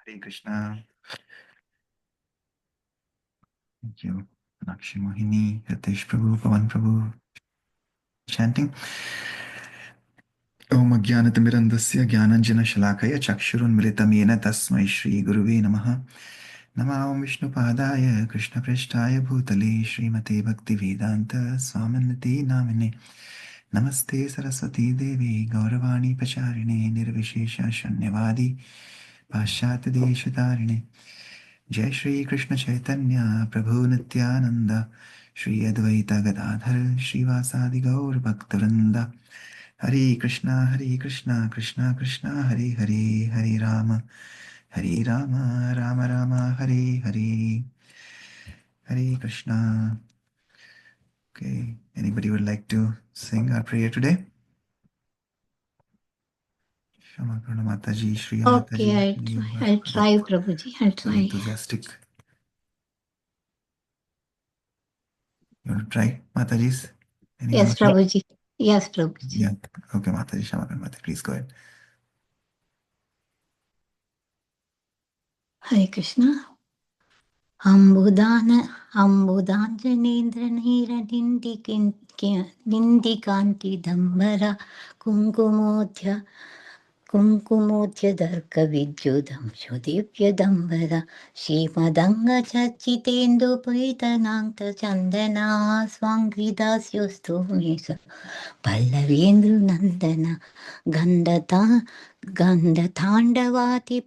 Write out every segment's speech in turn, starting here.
Hare Krishna. Thank you. Nakshi Mohini, Ritesh Prabhu, Pavan Prabhu. Chanting. Om Ajnanatammirandasya Jnananjana Shalakaya Chakshurunmilitam Yena Tasmai Shri Guruve Namaha. Namah Vishnu Padaya Krishna Preshtaya Bhutale Srimate Bhakti Vedanta Swaminati Namine. Namaste Saraswati Devi Gauravani Pacharine Nirvishesha Shanyavadi Pashyat Deshatarine. Jai Shri Krishna Chaitanya Prabhu Nityananda Shri Advaita Gadadhar Srivasadi Gaur Bhaktivinoda. Hare Krishna Krishna Krishna Hare Hare Hare Rama Rama Rama Hare Hare. Hare Krishna. Okay, anybody would like to sing our prayer today? Shama Karna Mataji, Shri Okay, Mataji. I'll try, Prabhuji. I'll So try. enthusiastic. You want to try, Mataji's? Yes, Prabhuji. Yes, Prabhuji. Yeah. Okay, Mataji, Shama Karna Mataji, please go ahead. Hare Krishna. Ambudanjanendra Nira Nindikanti Dambara Kunkumodhya Vidyudam Shodivya Dambara Shrimadanga Chachitendu Puritananta Chandana Swangvidasyostu Mesa Pallavendru Nandana Gandhatandavati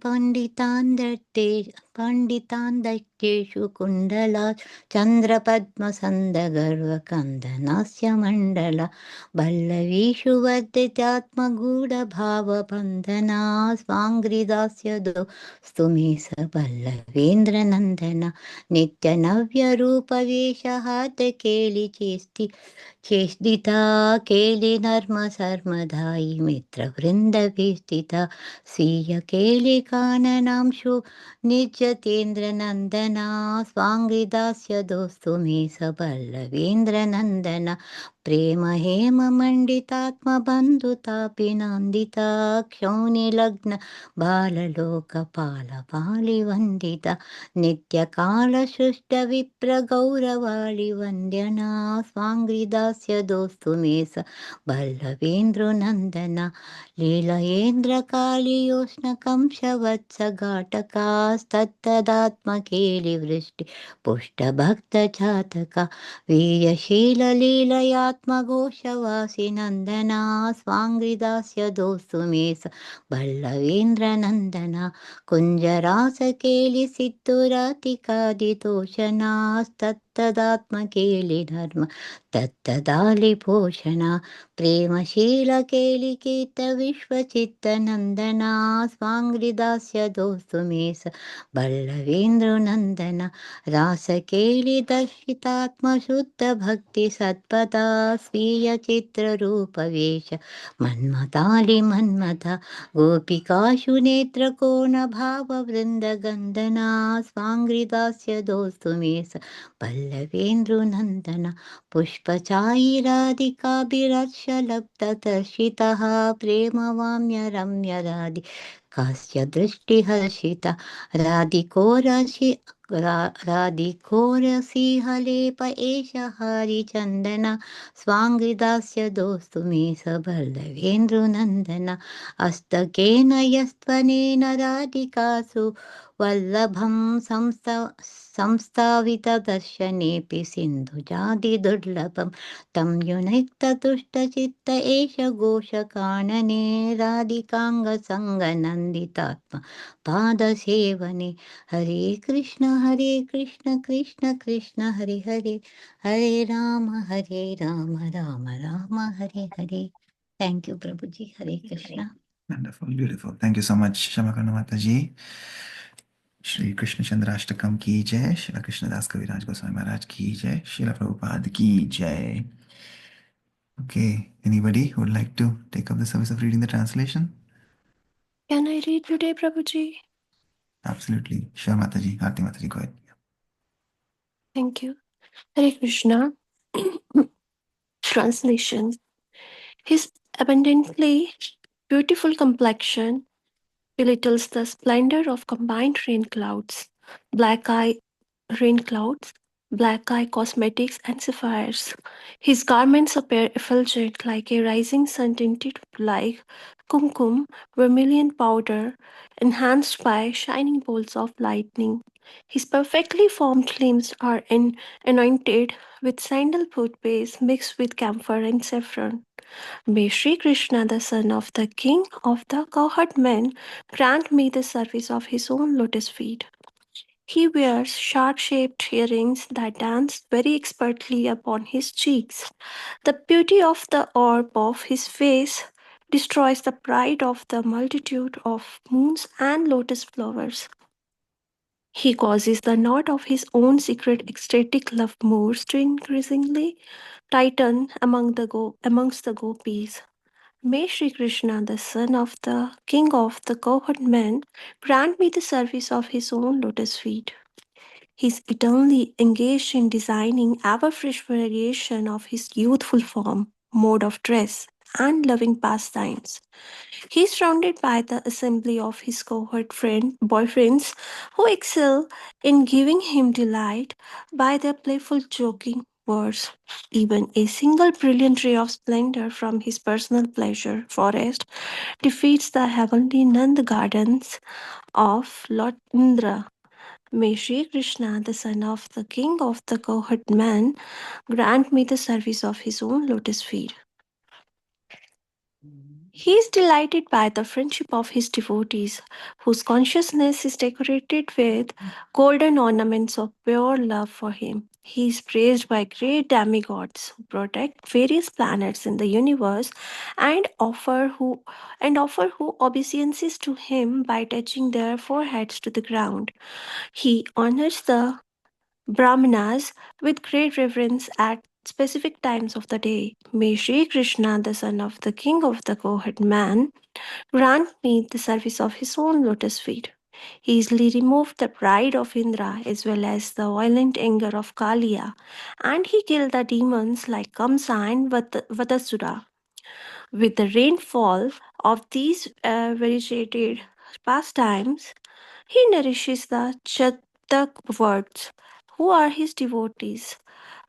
Panditandakeshu Kundala Chandra Padma Sandagarva Kandanasya Mandala Ballavishu Varditatma Guda Bhava Bandhana Swangridasya Do Stumisa Ballavendra Nandana Nitya Navya Rupa Veshahata Keli Chesti Cheshdita Keli Narma Sarmadhai Mitra Vrinda Vistita Sviya Keli Kananamshu Nijatendra Nandana Swangridasya Dostu Me Saballavendra Nandana Prema Hema Manditatma Bandhuta Pinandita Kshoni Lagna Balaloka Pala Pali Vandita Nityakala Shushta Vipra Gauravali Vandyana Swangridasya Dostu Mesa Ballavendra Nandana Leelayendra Kali Yoshna Kamsha Vatsa Ghataka Tattadatma Keli Vrishti Pushta Bhakta Chataka Viyashila Leelayatma Goshavasi Nandana Swangridasya Dostu Mesa Ballavendra Nandana Kunjarasa Keli Siddhuratika Ditoshana Tattadatma Keli Dharma Tattadali Poshana Premashila Keli Kita Vishwachitta Nandana Swangridasya Dostu Mesa Ballavendra Nandana Rasa Keli Darshitatma Shuddha Bhakti Satpada Sviya Chitra Rupa Vesha Manmatali Manmata Gopikashu Netra Kona Bhava Vrinda Gandana Swangridasya Dostu Mesa Pallavendru Nandana Pushpachayi Radhika Biratsha Labda Tarshitaha Premavamya Ramya Radhi Kasya Drishti Harshita Radhikora Halepa Esha Hari Chandana Swangridasya Dostu Me Saballavendru Nandana Astakena Yastvanena Radhikasu Vallabham Samstavita Darshanepi Sindhu Jadi Durlabham Tam Yunekta Tushta Chitta Esha Gosha Kanane Radhikanga Sanga Nanditatma Pada Sevane Hare Krishna Krishna Krishna Hare Hare Hare Rama Rama Rama Hare Hare. Thank you, Prabhuji. Hare Krishna. Wonderful, beautiful. Thank you so much, Shama Karna Mataji. Shri Krishna Chandrashtakam ki jai, Shri Krishna Das Kaviraj Goswami Maharaj ki jai, Shri Prabhupada ki jai. Okay, anybody who would like to take up the service of reading the translation? Can I read today, Prabhuji? Absolutely. Sure, Mataji. Aarti Mataji, go ahead. Thank you. Hare Krishna. Translation. His abundantly beautiful complexion, belittles the splendor of combined rain clouds, black eye rain clouds, black eye cosmetics, and sapphires. His garments appear effulgent like a rising sun tinted like kumkum, vermilion powder, enhanced by shining bolts of lightning. His perfectly formed limbs are anointed with sandalwood paste mixed with camphor and saffron. May Sri Krishna, the son of the king of the cowherd men, grant me the service of his own lotus feet. He wears shark shaped earrings that dance very expertly upon his cheeks. The beauty of the orb of his face destroys the pride of the multitude of moons and lotus flowers. He causes the knot of his own secret ecstatic love moors to increasingly tighten amongst the gopis. May Sri Krishna, the son of the king of the cowherd men, grant me the service of his own lotus feet. He is eternally engaged in designing ever fresh variation of his youthful form, mode of dress, and loving pastimes. He is surrounded by the assembly of his cohort boyfriends who excel in giving him delight by their playful joking words. Even a single brilliant ray of splendor from his personal pleasure forest defeats the heavenly Nand gardens of Lord Indra. May Sri Krishna, the son of the king of the cowherd man, grant me the service of his own lotus feet. He is delighted by the friendship of his devotees, whose consciousness is decorated with golden ornaments of pure love for him. He is praised by great demigods who protect various planets in the universe and offer who obeisances to him by touching their foreheads to the ground. He honors the Brahmanas with great reverence at specific times of the day. May Sri Krishna, the son of the king of the cowherd man, grant me the service of his own lotus feet. He easily removed the pride of Indra as well as the violent anger of Kaliya, and he killed the demons like Kamsa and Vadasura. With the rainfall of these variegated pastimes, he nourishes the Chatak words, who are his devotees.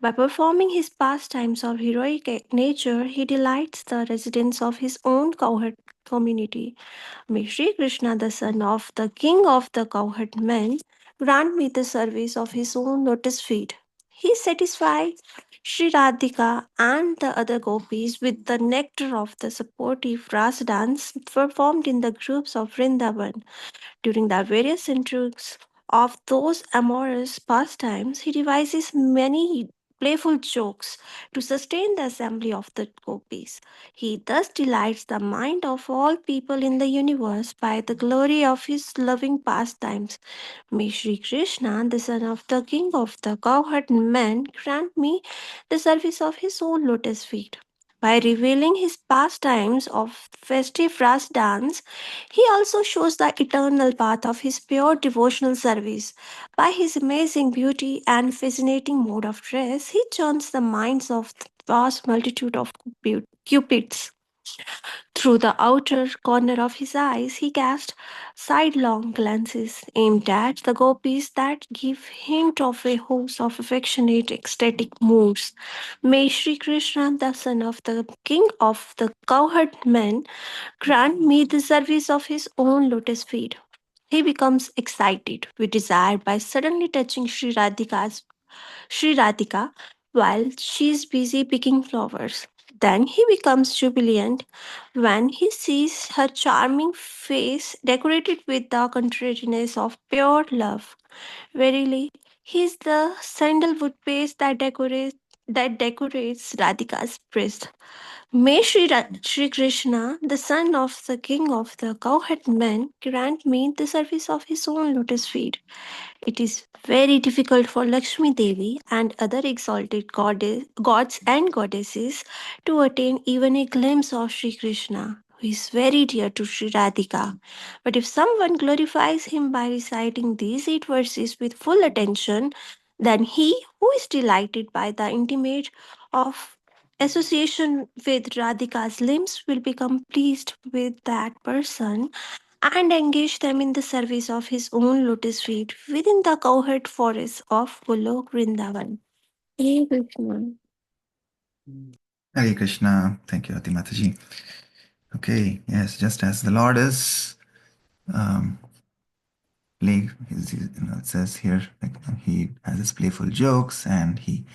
By performing his pastimes of heroic nature, he delights the residents of his own cowherd community. May Sri Krishna, the son of the king of the cowherd men, grant me the service of his own lotus feet. He satisfies Sri Radhika and the other gopis with the nectar of the supportive rasa dance performed in the groups of Vrindavan. During the various intrigues of those amorous pastimes, he devises many playful jokes to sustain the assembly of the gopis. He thus delights the mind of all people in the universe by the glory of his loving pastimes. May Sri Krishna, the son of the king of the cowherd men, grant me the service of his own lotus feet. By revealing his pastimes of festive ras dance, he also shows the eternal path of his pure devotional service. By his amazing beauty and fascinating mode of dress, he charms the minds of the vast multitude of cupids. Through the outer corner of his eyes, he cast sidelong glances aimed at the gopis that give hint of a host of affectionate, ecstatic moods. May Sri Krishna, the son of the king of the cowherd men, grant me the service of his own lotus feet. He becomes excited with desire by suddenly touching Sri Radhika while she is busy picking flowers. Then he becomes jubilant when he sees her charming face decorated with the contrariness of pure love. Verily, he is the sandalwood paste that decorates Radhika's breast. May Sri Krishna, the son of the king of the cowherd men, grant me the service of his own lotus feet. It is very difficult for Lakshmi Devi and other exalted gods and goddesses to attain even a glimpse of Sri Krishna, who is very dear to Sri Radhika. But if someone glorifies him by reciting these 8 verses with full attention, then he who is delighted by the intimate of association with Radhika's limbs will become pleased with that person and engage them in the service of his own lotus feet within the cowherd forests of Golok Vrindavan. Hare Krishna. Hare Krishna. Thank you, Rati Mataji. Okay, yes, just as the Lord is it says here, like, he has his playful jokes and he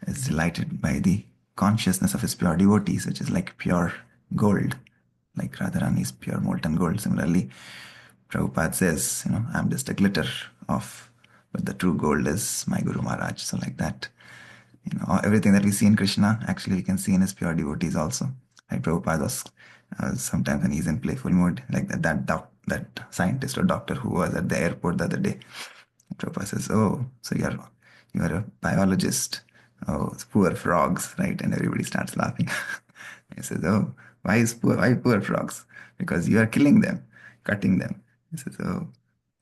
is delighted by the consciousness of his pure devotees, which is like pure gold, like Radharani's pure molten gold. Similarly, Prabhupada says, I'm just a glitter of, but the true gold is my Guru Maharaj. So like that, everything that we see in Krishna, actually we can see in his pure devotees also. Like Prabhupada was sometimes when he's in playful mood, like that scientist or doctor who was at the airport the other day. Prabhupada says, "Oh, so you're a biologist. Oh, it's poor frogs, right?" And everybody starts laughing. He says, "Oh, why poor frogs? Because you are killing them, cutting them." He says, "Oh,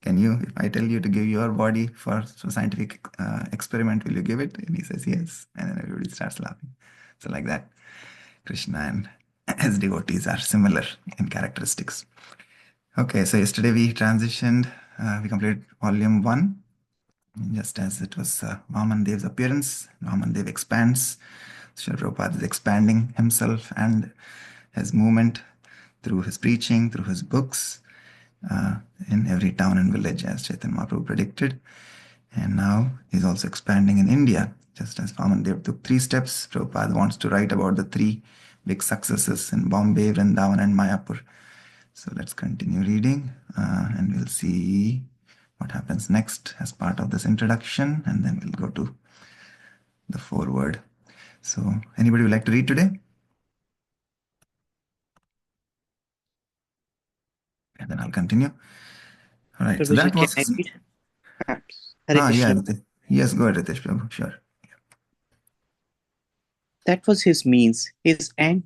if I tell you to give your body for scientific experiment, will you give it?" And he says, "Yes." And then everybody starts laughing. So like that, Krishna and his devotees are similar in characteristics. Okay, so yesterday we transitioned, we completed volume 1. Just as it was Vaman Dev's appearance, Vaman Dev expands. Srila Prabhupada is expanding himself and his movement through his preaching, through his books, in every town and village, as Chaitanya Mahaprabhu predicted. And now he's also expanding in India. Just as Vaman Dev took 3 steps, Prabhupada wants to write about the 3 big successes in Bombay, Vrindavan, and Mayapur. So let's continue reading, and we'll see what happens next as part of this introduction, and then we'll go to the foreword. So anybody would like to read today? And then I'll continue. All right, so Prabhuji, that can was... I read? Hare yeah, Krishna. yes, go ahead, Ritesh Prabhu, sure. That was his means. His end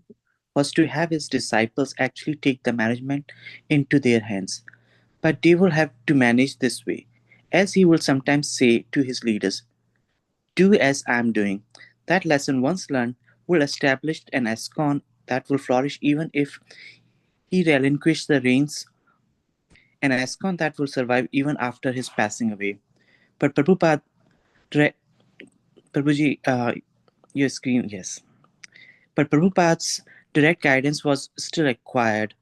was to have his disciples actually take the management into their hands. But they will have to manage this way. As he will sometimes say to his leaders, "Do as I am doing." That lesson once learned will establish an ISKCON that will flourish even if he relinquished the reins, an ISKCON that will survive even after his passing away. But Prabhuji, your screen, yes. But Prabhupada's direct guidance was still required,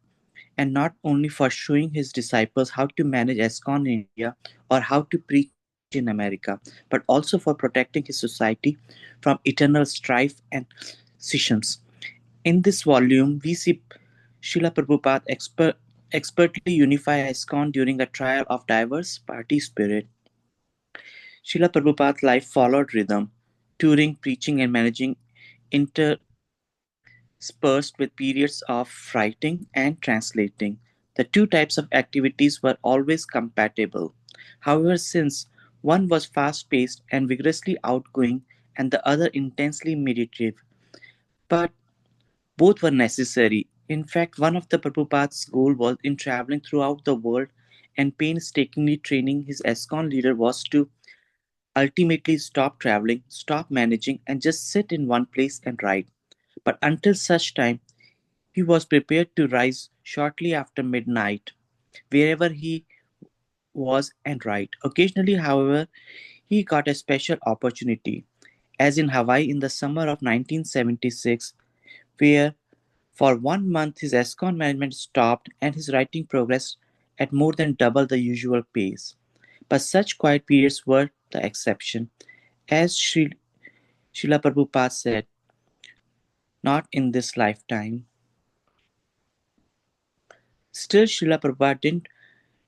and not only for showing his disciples how to manage ISKCON in India or how to preach in America, but also for protecting his society from eternal strife and scissions. In this volume, we see Srila Prabhupada expertly unify ISKCON during a trial of diverse party spirit. Srila Prabhupada's life followed rhythm, touring, preaching, and managing interspersed with periods of writing and translating. The 2 types of activities were always compatible. However, since one was fast paced and vigorously outgoing, and the other intensely meditative, but both were necessary. In fact, one of the Prabhupada's goals was in traveling throughout the world and painstakingly training his ISKCON leader was to ultimately stop traveling, stop managing, and just sit in one place and write. But until such time, he was prepared to rise shortly after midnight, wherever he was, and write. Occasionally, however, he got a special opportunity, as in Hawaii in the summer of 1976, where for 1 month his ISKCON management stopped and his writing progressed at more than double the usual pace. But such quiet periods were the exception. As Srila Prabhupada said, "Not in this lifetime." Still, Srila Prabhupada didn't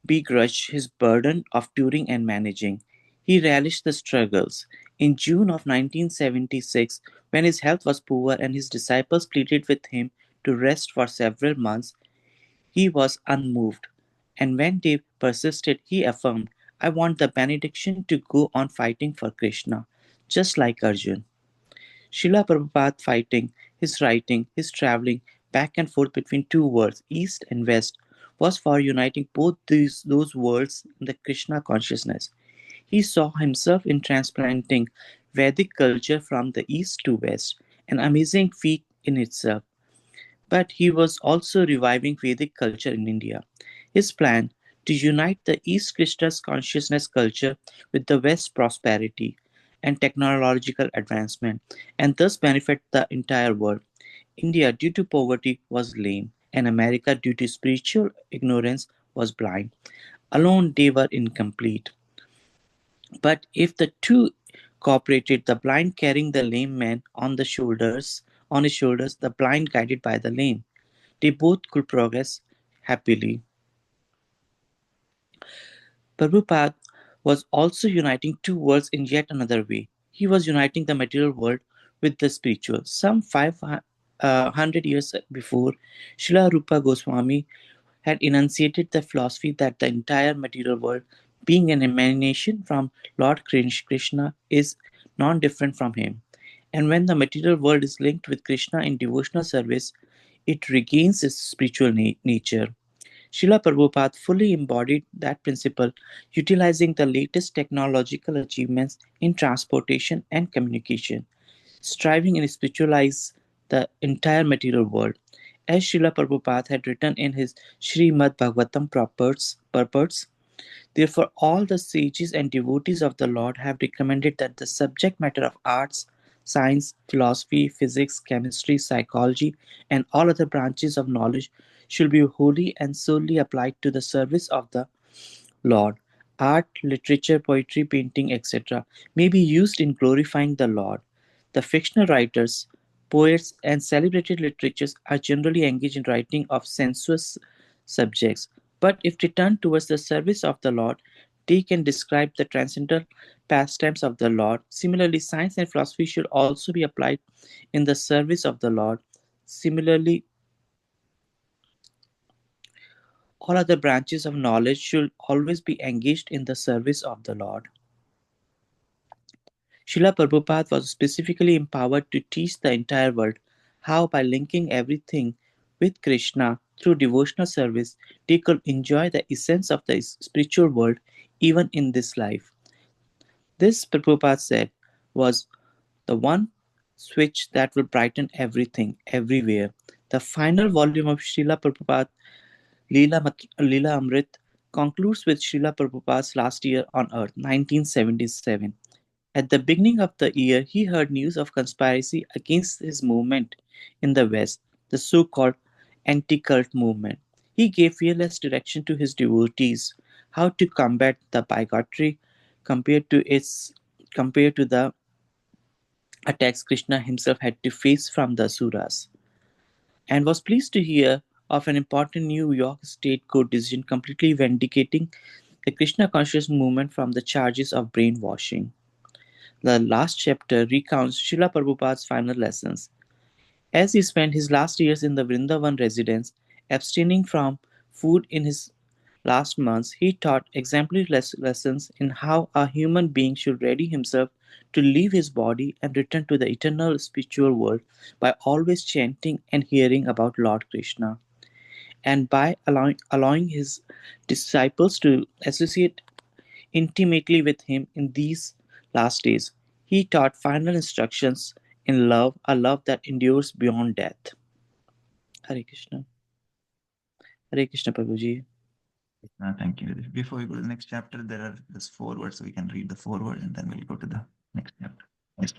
begrudge his burden of touring and managing. He relished the struggles. In June of 1976, when his health was poor and his disciples pleaded with him to rest for several months, he was unmoved. And when they persisted, he affirmed, "I want the benediction to go on fighting for Krishna, just like Arjun." Srila Prabhupada fighting, his writing, his traveling back and forth between 2 worlds, East and West, was for uniting both those worlds in the Krishna consciousness. He saw himself in transplanting Vedic culture from the East to West, an amazing feat in itself. But he was also reviving Vedic culture in India. His plan to unite the East Krishna's consciousness culture with the West's prosperity and technological advancement, and thus benefit the entire world. India, due to poverty, was lame, and America, due to spiritual ignorance, was blind. Alone, they were incomplete. But if the two cooperated, the blind carrying the lame man on his shoulders, the blind guided by the lame, they both could progress happily. Prabhupada was also uniting two worlds in yet another way. He was uniting the material world with the spiritual. Some 500 years before, Srila Rupa Goswami had enunciated the philosophy that the entire material world, being an emanation from Lord Krishna, is non different from him. And when the material world is linked with Krishna in devotional service, it regains its spiritual nature. Srila Prabhupada fully embodied that principle, utilizing the latest technological achievements in transportation and communication, striving to spiritualize the entire material world. As Srila Prabhupada had written in his Srimad Bhagavatam purports, therefore all the sages and devotees of the Lord have recommended that the subject matter of arts, science, philosophy, physics, chemistry, psychology, and all other branches of knowledge should be wholly and solely applied to the service of the Lord. Art, literature, poetry, painting, etc., may be used in glorifying the Lord. The fictional writers, poets, and celebrated literatures are generally engaged in writing of sensuous subjects, but if they turn towards the service of the Lord, they can describe the transcendental pastimes of the Lord. Similarly, science and philosophy should also be applied in the service of the Lord. Similarly, all other branches of knowledge should always be engaged in the service of the Lord. Srila Prabhupada was specifically empowered to teach the entire world how, by linking everything with Krishna through devotional service, they could enjoy the essence of the spiritual world even in this life. This, Prabhupada said, was the one switch that will brighten everything, everywhere. The final volume of Srila Prabhupada Leela Amrit concludes with Srila Prabhupada's last year on earth, 1977. At the beginning of the year, he heard news of conspiracy against his movement in the West, the so-called anti-cult movement. He gave fearless direction to his devotees how to combat the bigotry compared to the attacks Krishna himself had to face from the Asuras, and was pleased to hear of an important New York State Court decision completely vindicating the Krishna conscious movement from the charges of brainwashing. The last chapter recounts Srila Prabhupada's final lessons. As he spent his last years in the Vrindavan residence, abstaining from food in his last months, he taught exemplary lessons in how a human being should ready himself to leave his body and return to the eternal spiritual world by always chanting and hearing about Lord Krishna, and by allowing his disciples to associate intimately with him in these last days. He taught final instructions in love, a love that endures beyond death. Hare Krishna. Hare Krishna, Prabhuji. Thank you. Before we go to the next chapter, there's 4 words, so we can read the 4 words and then we'll go to the next chapter. Yes,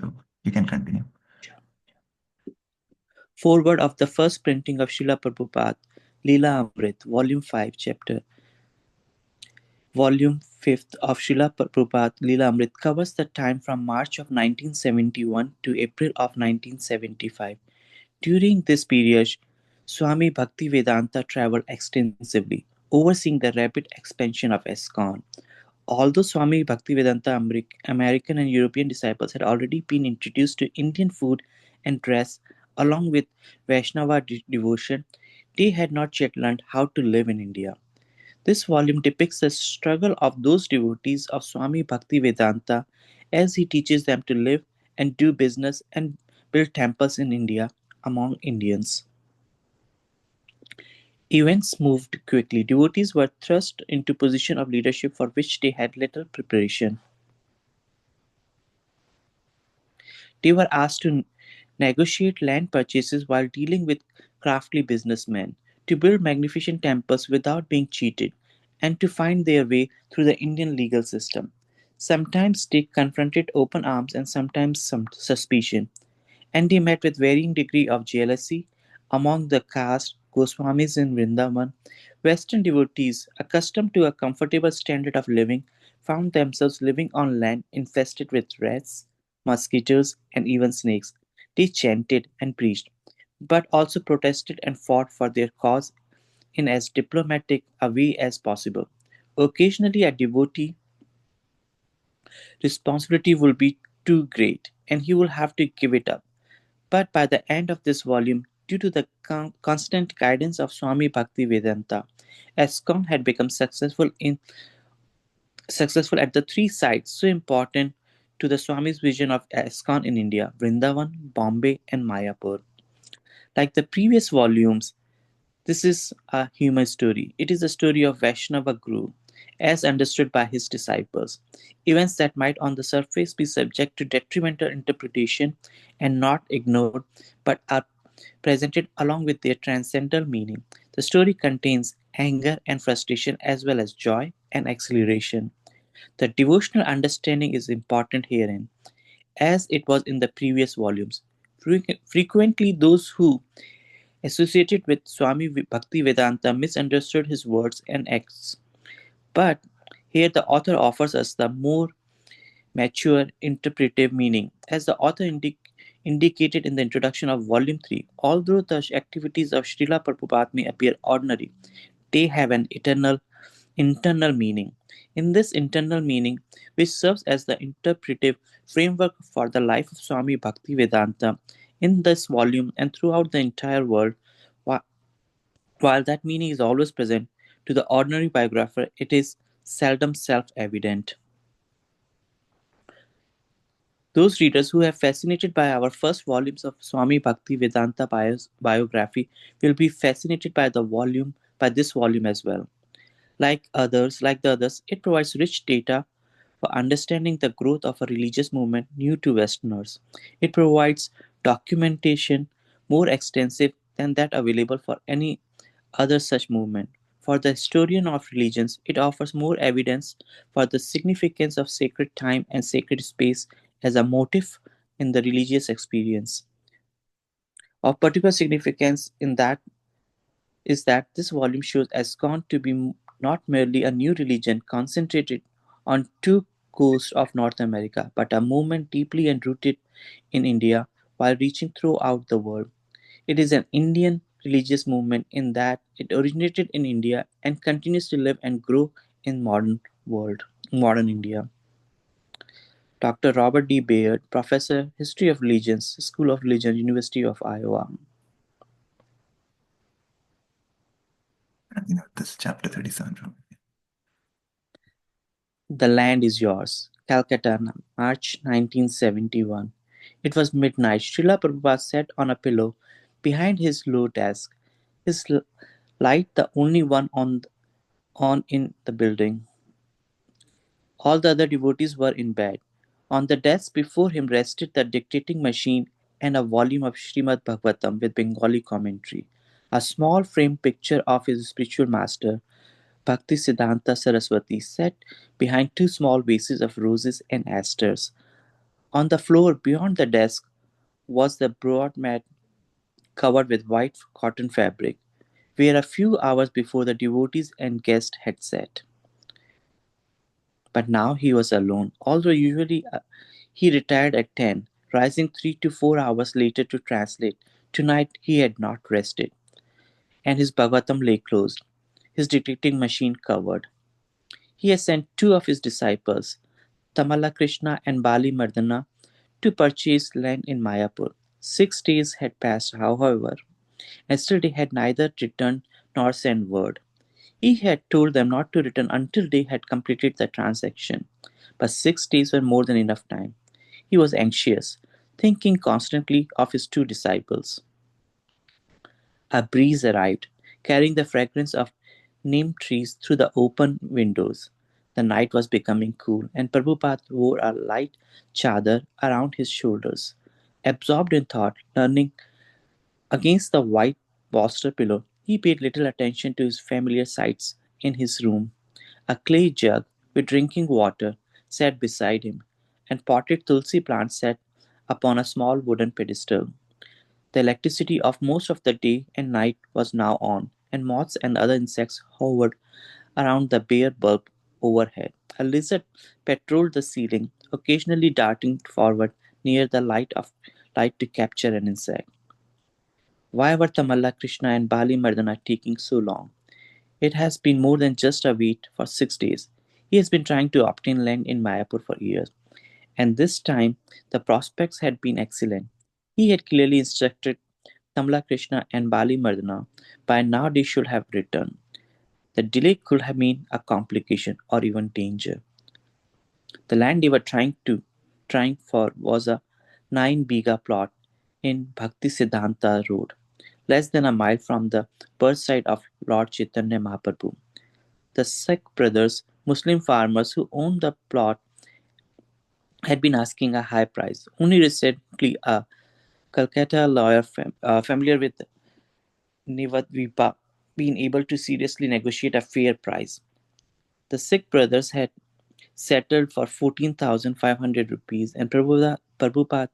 you can continue. Foreword of the first printing of Srila Prabhupada, Leela Amrit, Volume 5, Volume 5th of Srila Prabhupada Leela Amrit covers the time from March of 1971 to April of 1975. During this period, Swami Bhaktivedanta traveled extensively, overseeing the rapid expansion of ISKCON. Although Swami Bhaktivedanta American and European disciples had already been introduced to Indian food and dress along with Vaishnava devotion, they had not yet learned how to live in India. This volume depicts the struggle of those devotees of Swami Bhaktivedanta as he teaches them to live and do business and build temples in India among Indians. Events moved quickly. Devotees were thrust into position of leadership for which they had little preparation. They were asked to negotiate land purchases while dealing with crafty businessmen, to build magnificent temples without being cheated, and to find their way through the Indian legal system. Sometimes they confronted open arms and sometimes some suspicion, and they met with varying degree of jealousy among the caste Goswamis in Vrindavan. Western devotees, accustomed to a comfortable standard of living, found themselves living on land infested with rats, mosquitoes, and even snakes. They chanted and preached, but also protested and fought for their cause in as diplomatic a way as possible. Occasionally, a devotee responsibility will be too great, and he will have to give it up. But by the end of this volume, due to the constant guidance of Swami Bhaktivedanta, ESKCON had become successful at the three sites so important to the Swami's vision of ESKCON in India: Vrindavan, Bombay, and Mayapur. Like the previous volumes, this is a human story. It is a story of Vaishnava Guru, as understood by his disciples. Events that might on the surface be subject to detrimental interpretation and not ignored, but are presented along with their transcendental meaning. The story contains anger and frustration as well as joy and exhilaration. The devotional understanding is important herein, as it was in the previous volumes. Frequently, those who associated with Swami Bhaktivedanta misunderstood his words and acts. But here the author offers us the more mature interpretive meaning. As the author indicated in the introduction of Volume 3, although the activities of Srila Prabhupada may appear ordinary, they have an internal meaning. In this internal meaning, which serves as the interpretive framework for the life of Swami Bhaktivedanta in this volume and throughout the entire world, while that meaning is always present, to the ordinary biographer it is seldom self-evident. Those readers who are fascinated by our first volumes of Swami Bhaktivedanta biography will be fascinated by this volume as well. Like the others, it provides rich data for understanding the growth of a religious movement new to Westerners. It provides documentation more extensive than that available for any other such movement. For the historian of religions, it offers more evidence for the significance of sacred time and sacred space as a motive in the religious experience. Of particular significance in that is that this volume shows ESKCON to be not merely a new religion concentrated on two coasts of North America, but a movement deeply enrooted in India while reaching throughout the world. It is an Indian religious movement in that it originated in India and continues to live and grow in modern India. Dr. Robert D. Baird, Professor, History of Religions, School of Religion, University of Iowa. This chapter 37 from. The Land is Yours, Calcutta, March 1971. It was midnight. Srila Prabhupada sat on a pillow behind his low desk, his light the only one on in the building. All the other devotees were in bed. On the desk before him rested the dictating machine and a volume of Srimad Bhagavatam with Bengali commentary. A small framed picture of his spiritual master, Bhakti Siddhanta Saraswati, sat behind two small vases of roses and asters. On the floor beyond the desk was the broad mat covered with white cotton fabric, where a few hours before the devotees and guests had sat. But now he was alone, although usually he retired at 10, rising 3 to 4 hours later to translate. Tonight he had not rested, and his Bhagavatam lay closed, his dictating machine covered. He had sent two of his disciples, Tamala Krishna and Bali Mardana, to purchase land in Mayapur. 6 days had passed, however, and still they had neither returned nor sent word. He had told them not to return until they had completed the transaction, but 6 days were more than enough time. He was anxious, thinking constantly of his two disciples. A breeze arrived, carrying the fragrance of neem trees through the open windows. The night was becoming cool, and Prabhupada wore a light chadar around his shoulders. Absorbed in thought, leaning against the white bolster pillow, he paid little attention to his familiar sights in his room. A clay jug with drinking water sat beside him, and potted tulsi plant sat upon a small wooden pedestal. The electricity of most of the day and night was now on, and moths and other insects hovered around the bare bulb overhead. A lizard patrolled the ceiling, occasionally darting forward near the light to capture an insect. Why were Tamala Krishna and Bali Mardana taking so long? It has been more than just a wait for 6 days. He has been trying to obtain land in Mayapur for years, and this time the prospects had been excellent. He had clearly instructed Tamala Krishna and Bali Mardana by now they should have returned. The delay could have meant a complication or even danger. The land they were trying for was a 9 biga plot in Bhakti Siddhanta Road, less than a mile from the birthsite of Lord Chaitanya Mahaprabhu. The Sikh brothers, Muslim farmers who owned the plot, had been asking a high price. Only recently, a Calcutta lawyer familiar with Nivadvipa been able to seriously negotiate a fair price. The Sikh brothers had settled for 14,500 rupees, and Prabhupada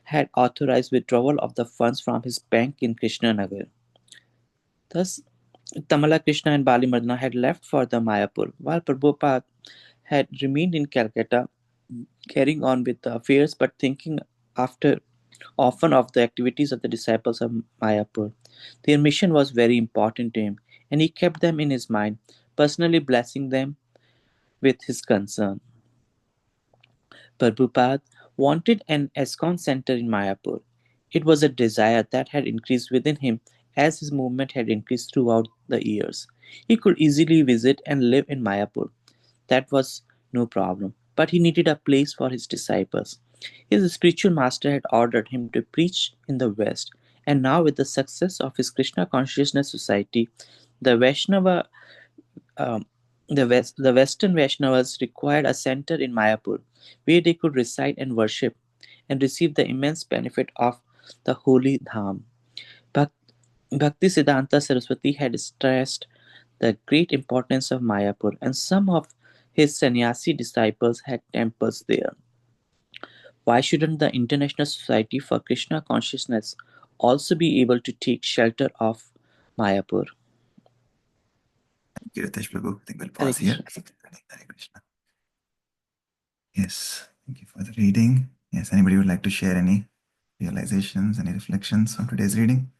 had authorized withdrawal of the funds from his bank in Krishnanagar. Thus, Tamala Krishna and Bali Mardana had left for the Mayapur, while Prabhupada had remained in Calcutta, carrying on with the affairs but thinking after often of the activities of the disciples of Mayapur. Their mission was very important to him, and he kept them in his mind, personally blessing them with his concern. Prabhupada wanted an ISKCON center in Mayapur. It was a desire that had increased within him as his movement had increased throughout the years. He could easily visit and live in Mayapur. That was no problem. But he needed a place for his disciples. His spiritual master had ordered him to preach in the West, and now with the success of his Krishna Consciousness Society, the Vaishnava the Western Vaishnavas required a center in Mayapur where they could reside and worship and receive the immense benefit of the holy Dham. Bhakti Siddhanta Saraswati had stressed the great importance of Mayapur, and some of his sannyasi disciples had temples there. Why shouldn't the International Society for Krishna Consciousness also be able to take shelter of Mayapur? Thank you, Ritesh Prabhu. I think we'll Hare pause here. Hare Krishna. Yes, thank you for the reading. Yes, anybody would like to share any realizations, any reflections on today's reading?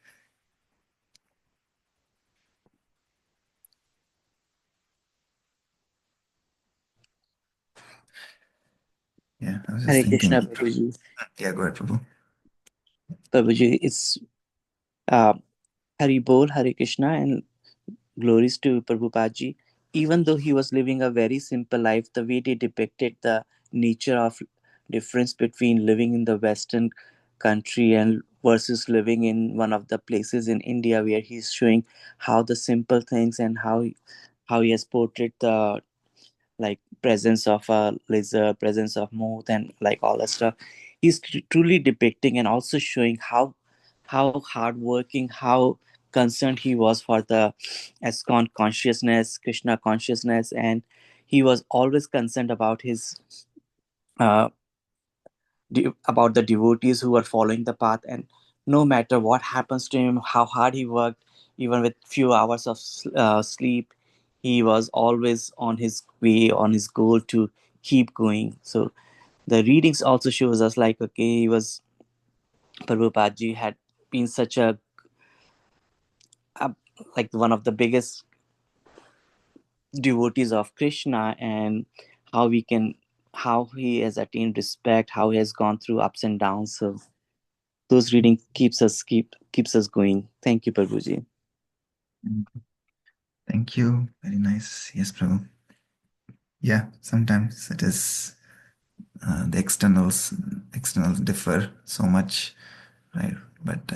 Yeah, I was just Hare thinking. Krishna, Prabhuji. Yeah, go ahead, Prabhu. Prabhuji, it's Hari Bol, Hare Krishna, and glories to Prabhupada. Even though he was living a very simple life, the way they depicted the nature of difference between living in the Western country and versus living in one of the places in India, where he's showing how the simple things and how he has portrayed the like presence of a lizard, presence of moth, and like all that stuff. He's truly depicting and also showing how hardworking, how concerned he was for the ISKCON consciousness, Krishna consciousness, and he was always concerned about his uh, about the devotees who were following the path, and no matter what happens to him, how hard he worked, even with few hours of sleep, he was always on his way, on his goal to keep going. So the readings also shows us like, okay, he was Prabhupada had been such a like one of the biggest devotees of Krishna, and how he has attained respect, how he has gone through ups and downs. So those reading keeps us going. Thank you, Prabhuji. Thank you. Very nice. Yes, Prabhu. Yeah, sometimes it is the externals differ so much, right? But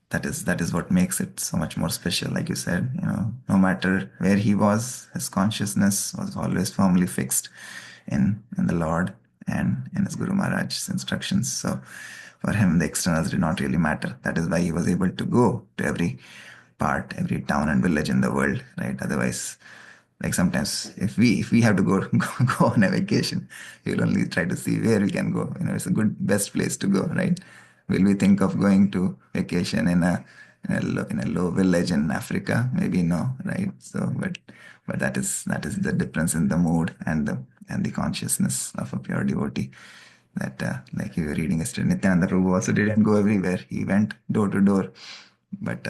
that is what makes it so much more special. Like you said, no matter where he was, his consciousness was always firmly fixed in the Lord and in his Guru Maharaj's instructions. So for him, the externals did not really matter. That is why he was able to go to every part, every town and village in the world, right? Otherwise, like sometimes if we have to go on a vacation, we'll only try to see where we can go. It's a good best place to go, right? Will we think of going to vacation in a low village in Africa? Maybe no, right? So, but that is the difference in the mood and the consciousness of a pure devotee. That like you were reading yesterday, Nityananda Prabhu also didn't go everywhere. He went door to door, but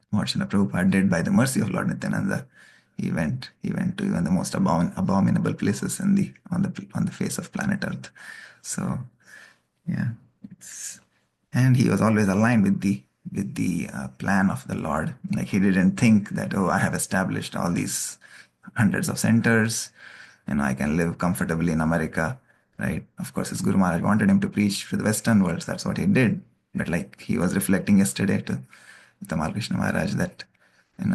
what Srila Prabhupada did by the mercy of Lord Nityananda, he went to even the most abominable places on the face of planet Earth. So yeah, and he was always aligned with the plan of the Lord. Like he didn't think that, oh, I have established all these hundreds of centers, I can live comfortably in America, right? Of course, his Guru Maharaj wanted him to preach to the Western world. So that's what he did. But like he was reflecting yesterday to Tamal Krishna Maharaj that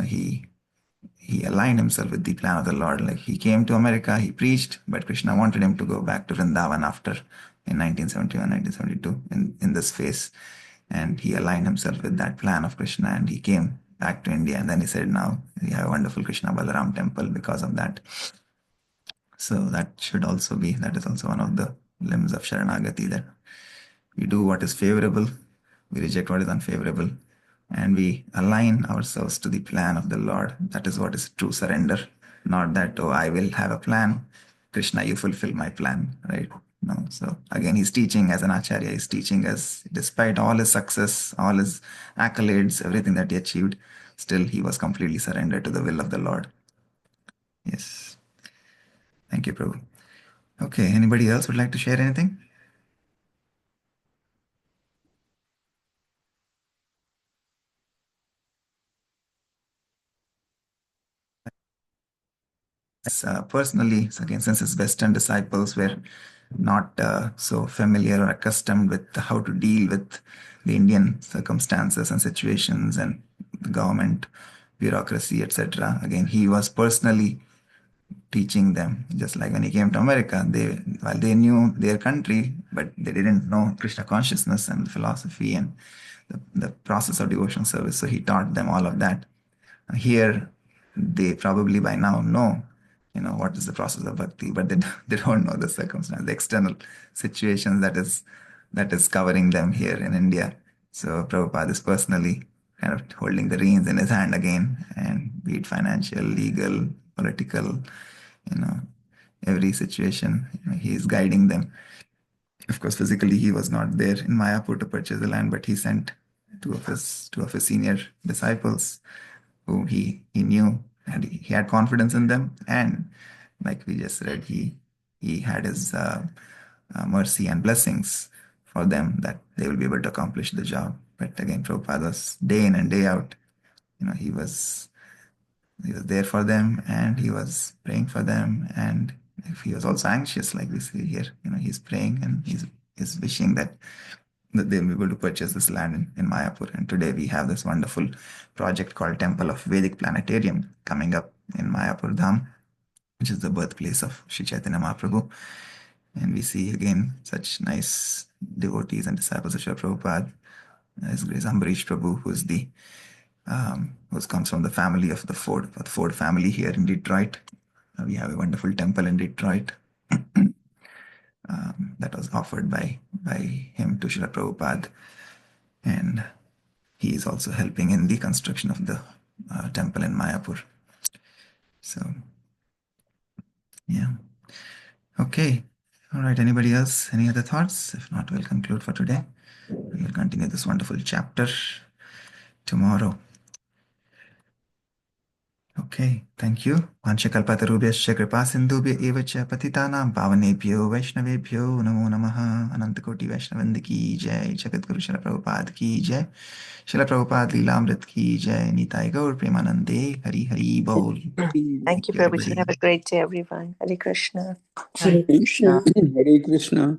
he aligned himself with the plan of the Lord. Like he came to America, he preached, but Krishna wanted him to go back to Vrindavan after in 1971, 1972 in this phase. And he aligned himself with that plan of Krishna and he came back to India. And then he said, now we have a wonderful Krishna Balaram temple because of that. So that is also one of the limbs of Sharanagati, that we do what is favorable, we reject what is unfavorable, and we align ourselves to the plan of the Lord. That is what is true surrender. Not that, oh, I will have a plan, Krishna, you fulfill my plan, right? No. So again, he's teaching as an acharya, he's teaching as despite all his success, all his accolades, everything that he achieved, still he was completely surrendered to the will of the Lord. Yes. Thank you, Prabhu. Okay, anybody else would like to share anything? Personally, again, since his Western disciples were not so familiar or accustomed with how to deal with the Indian circumstances and situations and the government, bureaucracy, etc. Again, he was personally teaching them. Just like when he came to America, while they knew their country, but they didn't know Krishna consciousness and philosophy and the process of devotional service. So he taught them all of that. Here, they probably by now know, what is the process of bhakti, but they don't know the circumstance, the external situations that is covering them here in India. So Prabhupada is personally kind of holding the reins in his hand again, and be it financial, legal, political, every situation, he is guiding them. Of course, physically he was not there in Mayapur to purchase the land, but he sent two of his senior disciples who he knew, and he had confidence in them. And like we just read, he had his mercy and blessings for them that they will be able to accomplish the job. But again, Prabhupada was day in and day out. He was there for them, and he was praying for them. And if he was also anxious, like we see here, he's praying and he's wishing that they'll be able to purchase this land in Mayapur. And today we have this wonderful project called Temple of Vedic Planetarium coming up in Mayapur Dham, which is the birthplace of Sri Chaitanya Mahaprabhu. And we see again such nice devotees and disciples of Srila Prabhupada. His Grace Ambarish Prabhu, who comes from the family of the Ford family here in Detroit. We have a wonderful temple in Detroit that was offered by him to Srila Prabhupada. And he is also helping in the construction of the temple in Mayapur. So, yeah. Okay. All right. Anybody else? Any other thoughts? If not, we'll conclude for today. We'll continue this wonderful chapter tomorrow. Okay, thank you. Vanchakalpatarubhyascha kripa sindhubhya eva cha patitanam pavanebhyo vaishnavebhyo namo namaha. Anantakoti Vaishnavanda ki jai. Jagadguru Srila Prabhupada ki jai. Srila Prabhupada Leelamrit ki jai. Nitai Gaur Premanande. Hari Hari Bol. Thank you, Prabhuji. Have a great day, everyone. Hare Krishna. Hare Krishna. Hare Krishna.